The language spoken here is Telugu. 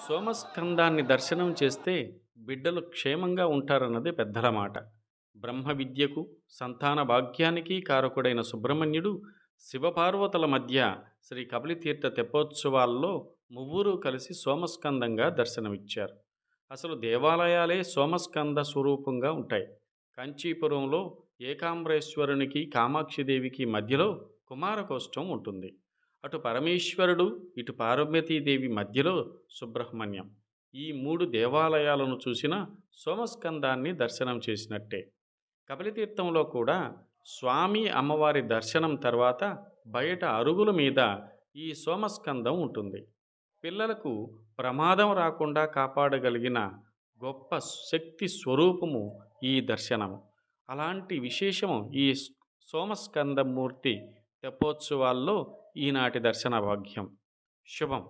సోమస్కందాన్ని దర్శనం చేస్తే బిడ్డలు క్షేమంగా ఉంటారన్నది పెద్దల మాట. బ్రహ్మ విద్యకు, సంతాన భాగ్యానికి కారకుడైన సుబ్రహ్మణ్యుడు శివపార్వతుల మధ్య శ్రీ కపిలతీర్థ తెప్పోత్సవాల్లో మువ్వురు కలిసి సోమస్కందంగా దర్శనమిచ్చారు. అసలు దేవాలయాలే సోమస్కంద స్వరూపంగా ఉంటాయి. కంచీపురంలో ఏకాంబరేశ్వరునికి, కామాక్షిదేవికి మధ్యలో కుమారకోష్టం ఉంటుంది. అటు పరమేశ్వరుడు, ఇటు పార్వతీదేవి మధ్యలో సుబ్రహ్మణ్యం. ఈ మూడు దేవాలయాలను చూసిన సోమస్కందాన్ని దర్శనం చేసినట్టే. కపిలతీర్థంలో కూడా స్వామి అమ్మవారి దర్శనం తర్వాత బయట అరుగుల మీద ఈ సోమస్కందం ఉంటుంది. పిల్లలకు ప్రమాదం రాకుండా కాపాడగలిగిన గొప్ప శక్తి స్వరూపము ఈ దర్శనము. అలాంటి విశేషము ఈ సోమస్కందమూర్తి తెప్పోత్సవాల్లో ఈనాటి దర్శన భాగ్యం. శుభం.